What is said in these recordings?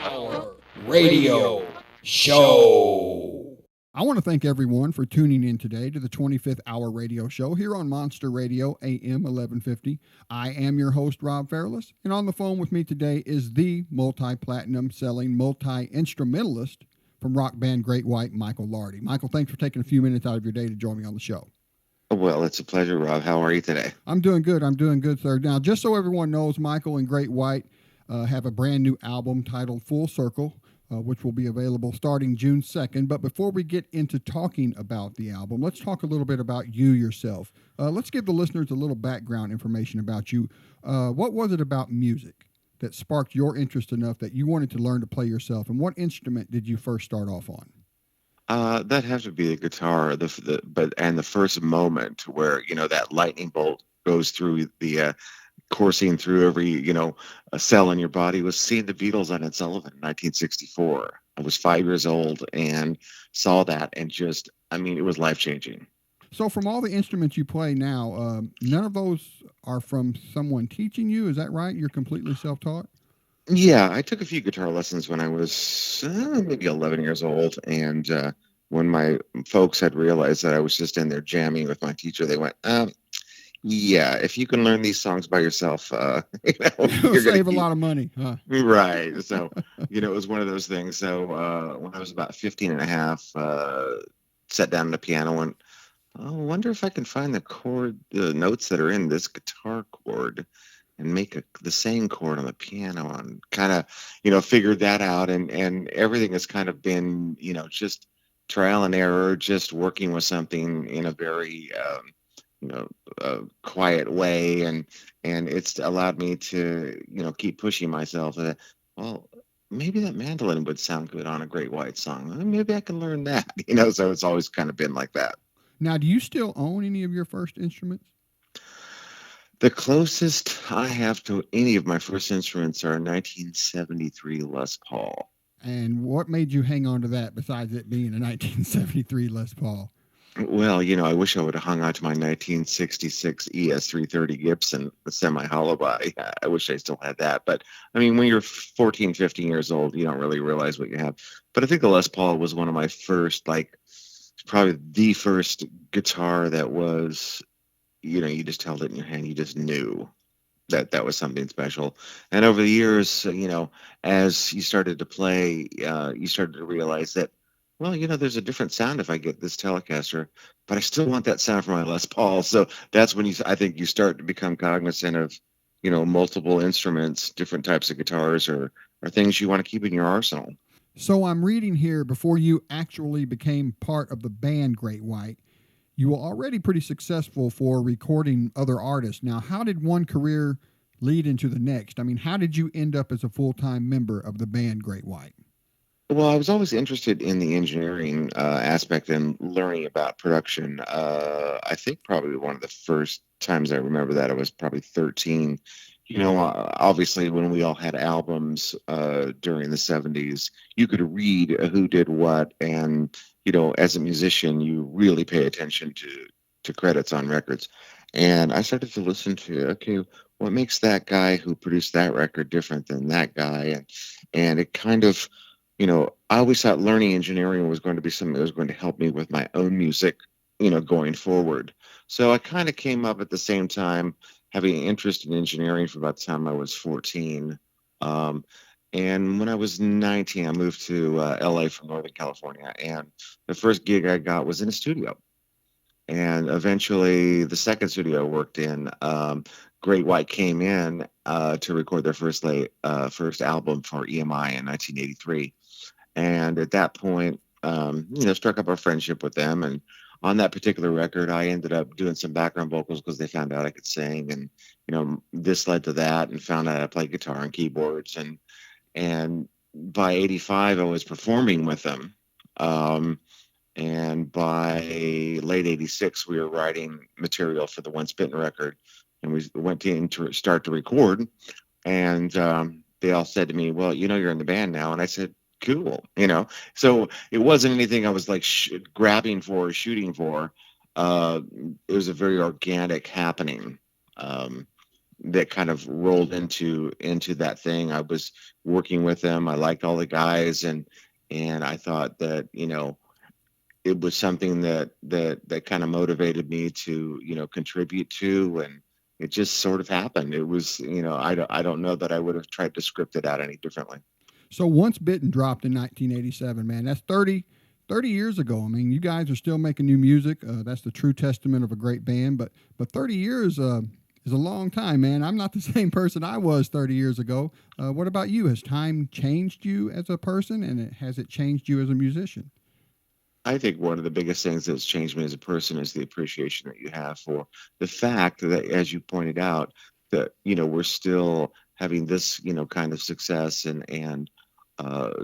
Our radio show. I want to thank everyone for tuning in today to the 25th Hour Radio Show here on Monster Radio AM 1150. I am your host, Rob Fairless, and on the phone with me today is the multi-platinum selling multi-instrumentalist from rock band Great White, Michael Lardie. Michael, thanks for taking a few minutes out of your day to join me on the show. Well, it's a pleasure, Rob. How are you today? I'm doing good, sir. Now, just so everyone knows, Michael and Great White have a brand new album titled Full Circle, which will be available starting June 2nd. But before we get into talking about the album, let's talk a little bit about you yourself. Let's give the listeners a little background information about you. What was it about music that sparked your interest enough that you wanted to learn to play yourself? And what instrument did you first start off on? That has to be the guitar. The first moment where that lightning bolt goes through the coursing through every a cell in your body was seeing the Beatles on Ed Sullivan in 1964. I was 5 years old and saw that, and it was life changing. So, from all the instruments you play now, none of those are from someone teaching you. Is that right? You're completely self-taught? Yeah, I took a few guitar lessons when I was maybe 11 years old, and when my folks had realized that I was just in there jamming with my teacher, they went, yeah, if you can learn these songs by yourself, you'll save a lot of money. Huh? Right. So, it was one of those things. So when I was about 15 and a half, sat down on the piano and I wonder if I can find the notes that are in this guitar chord and make the same chord on the piano, and kind of, figured that out. And everything has kind of been, just trial and error, just working with something in a very, quiet way. And it's allowed me to, keep pushing myself. Well, maybe that mandolin would sound good on a Great White song. Maybe I can learn that, so it's always kind of been like that. Now, do you still own any of your first instruments? The closest I have to any of my first instruments are a 1973 Les Paul. And what made you hang on to that besides it being a 1973 Les Paul? Well, I wish I would have hung on to my 1966 ES330 Gibson, the semi-hollow body. I wish I still had that. But, when you're 14, 15 years old, you don't really realize what you have. But I think the Les Paul was one of my first, probably the first guitar that was, you just held it in your hand. You just knew that was something special. And over the years, as you started to play, you started to realize that, well, there's a different sound if I get this Telecaster, but I still want that sound from my Les Paul. So that's when I think you start to become cognizant of, multiple instruments, different types of guitars, or things you want to keep in your arsenal. So I'm reading here, before you actually became part of the band Great White, you were already pretty successful for recording other artists. Now, how did one career lead into the next? How did you end up as a full-time member of the band Great White? Well, I was always interested in the engineering aspect and learning about production. I think probably one of the first times I remember that I was probably 13. Obviously when we all had albums during the 70s, you could read who did what. And, as a musician, you really pay attention to credits on records. And I started to listen to, okay, what makes that guy who produced that record different than that guy? And it kind of, I always thought learning engineering was going to be something that was going to help me with my own music, going forward. So I kind of came up at the same time, having an interest in engineering for about the time I was 14. And when I was 19, I moved to LA from Northern California. And the first gig I got was in a studio. And eventually the second studio I worked in, Great White came in to record their first album for EMI in 1983. And at that point, struck up a friendship with them. And on that particular record, I ended up doing some background vocals because they found out I could sing. And, this led to that, and found out I played guitar and keyboards. And by 85, I was performing with them. And by late 86, we were writing material for the One Spittin' record. And we went in to start to record. And they all said to me, well, you're in the band now. And I said, cool, So it wasn't anything I was like grabbing for or shooting for. It was a very organic happening. that kind of rolled into that thing. I was working with them. I liked all the guys, and I thought that, it was something that kind of motivated me to, contribute to, and it just sort of happened. It was, I don't know that I would have tried to script it out any differently. So Once Bitten dropped in 1987, man. That's 30 years ago. I mean, you guys are still making new music. That's the true testament of a great band. But 30 years is a long time, man. I'm not the same person I was 30 years ago. What about you? Has time changed you as a person, and has it changed you as a musician? I think one of the biggest things that's changed me as a person is the appreciation that you have for the fact that, as you pointed out, that we're still having this kind of success, and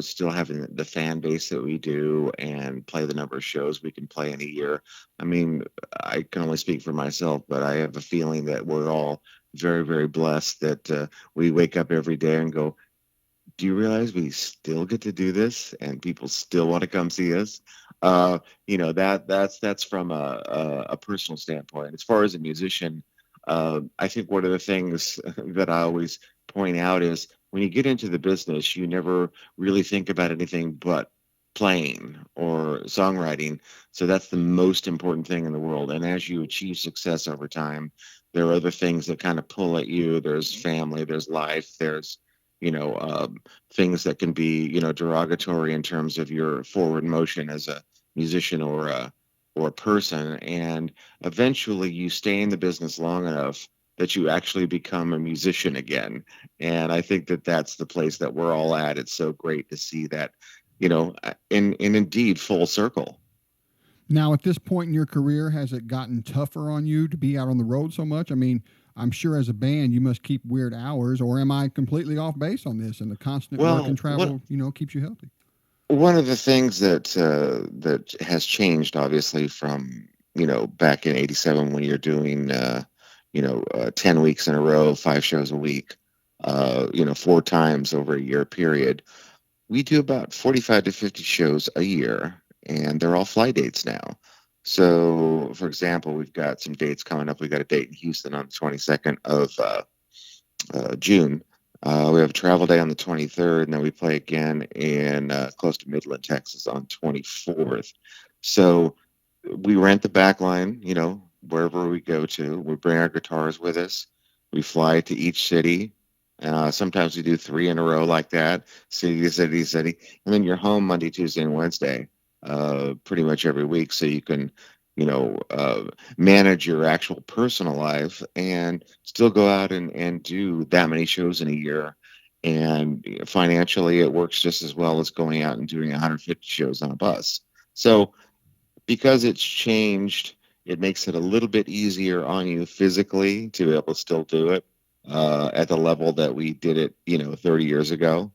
still having the fan base that we do, and play the number of shows we can play in a year. I mean, I can only speak for myself, but I have a feeling that we're all very, very blessed that we wake up every day and go, do you realize we still get to do this and people still want to come see us? That's from a personal standpoint. As far as a musician, I think one of the things that I always point out is when you get into the business, you never really think about anything but playing or songwriting. So that's the most important thing in the world. And as you achieve success over time, there are other things that kind of pull at you. There's family, there's life, there's you know, things that can be, derogatory in terms of your forward motion as a musician or a person. And eventually you stay in the business long enough that you actually become a musician again. And I think that that's the place that we're all at. It's so great to see that, in indeed full circle. Now, at this point in your career, has it gotten tougher on you to be out on the road so much? I mean, I'm sure as a band you must keep weird hours, or am I completely off base on this? And the constant work and Well, travel, keeps you healthy. one of the things that has changed, obviously, from back in '87 when you're doing 10 weeks in a row, 5 shows a week, 4 times over a year period. We do about 45 to 50 shows a year, and they're all fly dates now. So, for example, we've got some dates coming up. We got a date in Houston on the 22nd of June. We have a travel day on the 23rd, and then we play again in close to Midland, Texas on 24th. So we rent the back line, wherever we go to. We bring our guitars with us. We fly to each city. Sometimes we do 3 in a row like that, city to city to city. And then you're home Monday, Tuesday, and Wednesday, pretty much every week. So you can, manage your actual personal life and still go out and do that many shows in a year. And financially, it works just as well as going out and doing 150 shows on a bus. So because it's changed, it makes it a little bit easier on you physically to be able to still do it at the level that we did it, 30 years ago.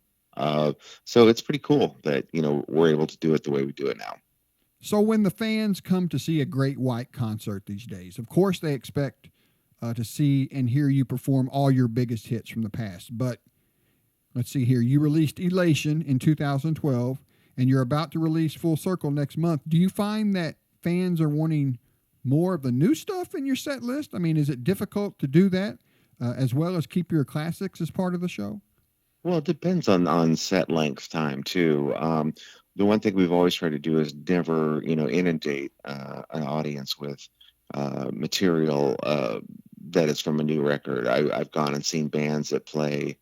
So it's pretty cool that, we're able to do it the way we do it now. So when the fans come to see a Great White concert these days, of course they expect to see and hear you perform all your biggest hits from the past. But let's see here. You released Elation in 2012, and you're about to release Full Circle next month. Do you find that fans are wanting more of the new stuff in your set list? I mean, is it difficult to do that as well as keep your classics as part of the show? Well, it depends on set length time too. The one thing we've always tried to do is never, inundate an audience with material that is from a new record. I've gone and seen bands that play,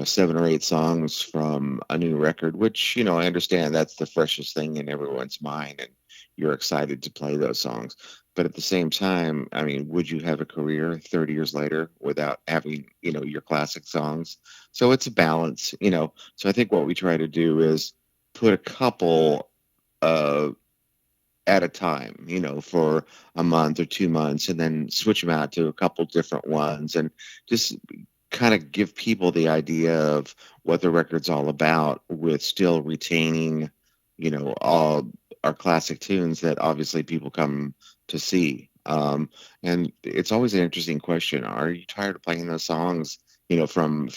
7 or 8 songs from a new record, which, I understand that's the freshest thing in everyone's mind, and you're excited to play those songs. But at the same time, I mean, would you have a career 30 years later without having, your classic songs? So it's a balance. So I think what we try to do is put a couple uh, at a time, for a month or 2 months, and then switch them out to a couple different ones, and just kind of give people the idea of what the record's all about, with still retaining, all our classic tunes that obviously people come to see. And it's always an interesting question. Are you tired of playing those songs, from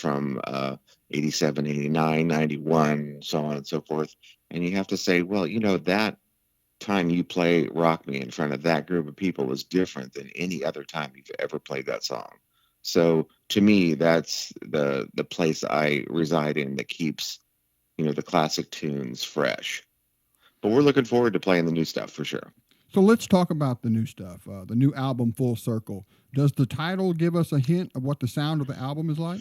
87, 89, 91, so on and so forth? And you have to say, well, that time you play Rock Me in front of that group of people is different than any other time you've ever played that song. So to me, that's the place I reside in that keeps, the classic tunes fresh. But we're looking forward to playing the new stuff for sure. So let's talk about the new stuff, the new album, Full Circle. Does the title give us a hint of what the sound of the album is like?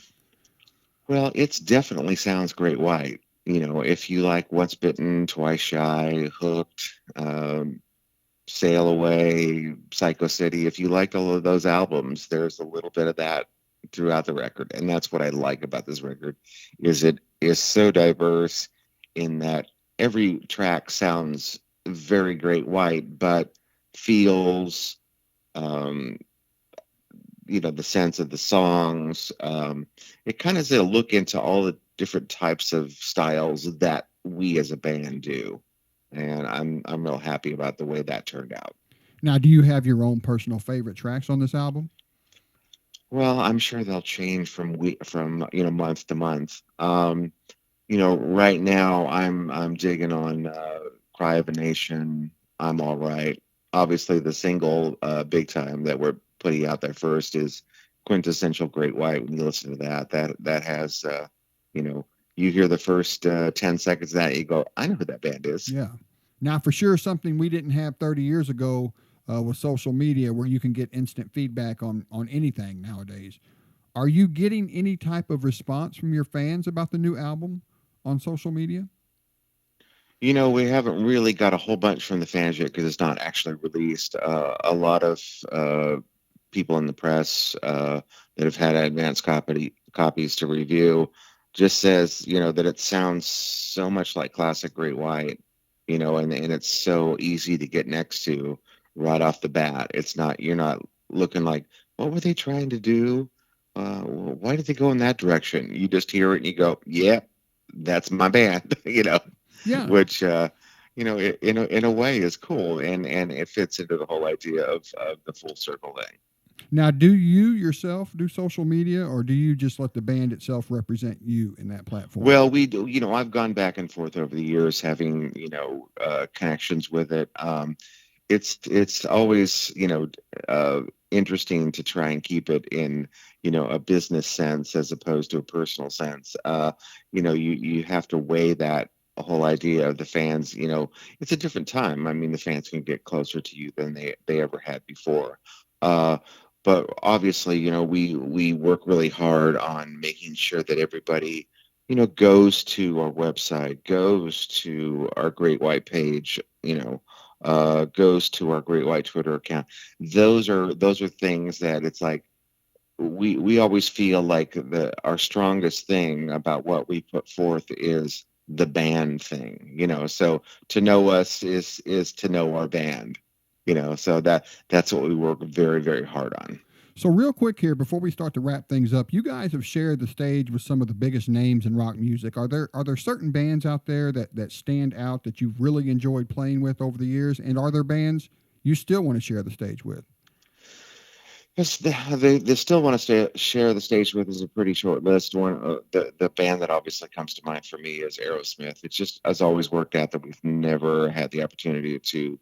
Well, it's definitely sounds great white. If you like Once Bitten, Twice Shy, Hooked, Sail Away, Psycho City, if you like all of those albums, there's a little bit of that throughout the record. And that's what I like about this record is it is so diverse in that every track sounds very great white, but feels um, the sense of the songs. It kind of is a look into all the different types of styles that we as a band do, and I'm real happy about the way that turned out. Now, do you have your own personal favorite tracks on this album? Well, I'm sure they'll change from month to month. Right now I'm digging on Cry of a Nation. I'm all right. Obviously, the single "Big Time" that we're putting out there first is quintessential Great White. When you listen to that has you know, you hear the first 10 seconds of that, you go, I know who that band is. Yeah. Now, for sure, something we didn't have 30 years ago was social media, where you can get instant feedback on anything nowadays. Are you getting any type of response from your fans about the new album on social media? We haven't really got a whole bunch from the fans yet because it's not actually released. A lot of people in the press that have had copies to review just says, that it sounds so much like classic Great White, and it's so easy to get next to right off the bat. You're not looking like, what were they trying to do? Why did they go in that direction? You just hear it and you go, yeah, that's my band, Yeah. which in a way is cool, and it fits into the whole idea of the full circle thing. Now, do you yourself do social media, or do you just let the band itself represent you in that platform? Well, we do. I've gone back and forth over the years, having connections with it. It's always interesting to try and keep it in a business sense as opposed to a personal sense. You have to weigh that whole idea of the fans. It's a different time. I mean, the fans can get closer to you than they ever had before. Uh, but obviously, we work really hard on making sure that everybody goes to our website, goes to our Great White page, goes to our Great White Twitter account. Those are things that it's like we always feel like our strongest thing about what we put forth is the band thing. So to know us is to know our band. So that's what we work very, very hard on. So, real quick here, before we start to wrap things up, you guys have shared the stage with some of the biggest names in rock music. Are there certain bands out there that stand out that you've really enjoyed playing with over the years, and are there bands you still want to share the stage with? Yes, they still want to share the stage with is a pretty short list. The band that obviously comes to mind for me is Aerosmith. It's just has always worked out that we've never had the opportunity to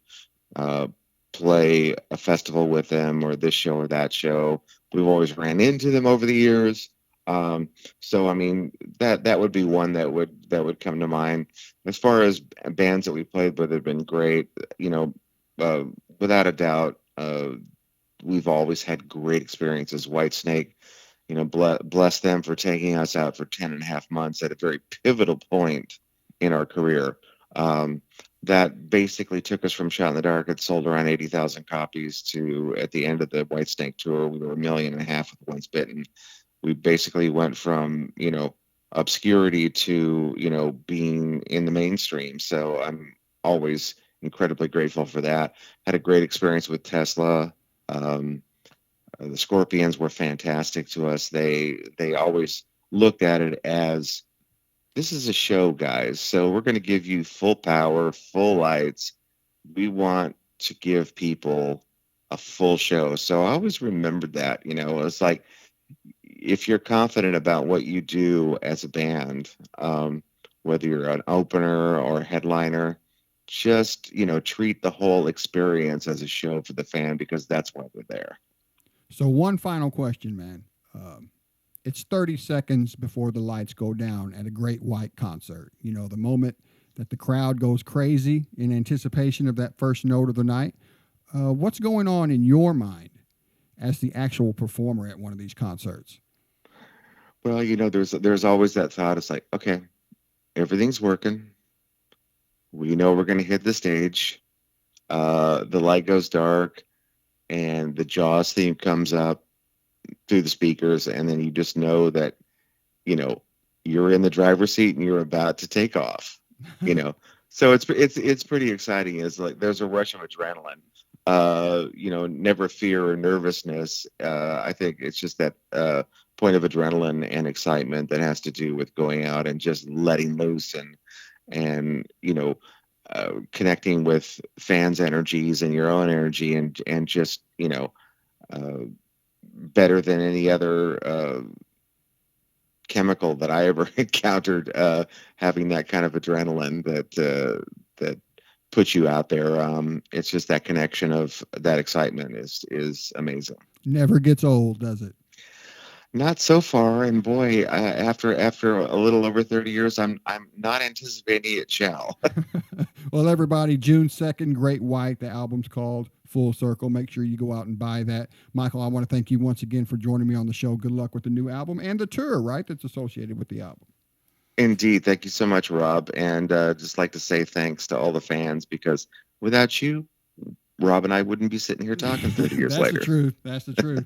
uh, play a festival with them or this show or that show. We've always ran into them over the years. Um, so I mean that would be one that would come to mind. As far as bands that we played with have been great, you know, uh, without a doubt. We've always had great experiences. Whitesnake, bless them for taking us out for 10 and a half months at a very pivotal point in our career. Um, that basically took us from Shot in the Dark. It sold around 80,000 copies to, at the end of the Whitesnake tour, we were 1.5 million with Once Bitten. We basically went from, obscurity to, being in the mainstream. So I'm always incredibly grateful for that. Had a great experience with Tesla. Um, the Scorpions were fantastic to us. They always looked at it as, this is a show, guys. So we're going to give you full power, full lights. We want to give people a full show. So I always remembered that. It's like, if you're confident about what you do as a band, whether you're an opener or a headliner, just treat the whole experience as a show for the fan, because that's why we're there. So, one final question, man. Um, it's 30 seconds before the lights go down at a Great White concert. You know, the moment that the crowd goes crazy in anticipation of that first note of the night. What's going on in your mind as the actual performer at one of these concerts? Well, there's always that thought. It's like, okay, everything's working. We know we're going to hit the stage. The light goes dark, and the Jaws theme comes up through the speakers, and then you just know that you know you're in the driver's seat and you're about to take off. You know, so it's pretty exciting. It's like there's a rush of adrenaline. Never fear or nervousness. I think it's just that point of adrenaline and excitement that has to do with going out and just letting loose and connecting with fans' energies and your own energy and just uh, better than any other chemical that I ever encountered. Having that kind of adrenaline that puts you out there. It's just that connection of that excitement is amazing. Never gets old, does it? Not so far, and boy, after a little over 30 years, I'm not anticipating it shall. Well, everybody, June 2nd, Great White. The album's called Full Circle. Make sure you go out and buy that. Michael, I want to thank you once again for joining me on the show. Good luck with the new album and the tour, right, that's associated with the album. Indeed, thank you so much, Rob, and just like to say thanks to all the fans because without you, Rob and I wouldn't be sitting here talking 30 years That's later. the truth. That's the truth.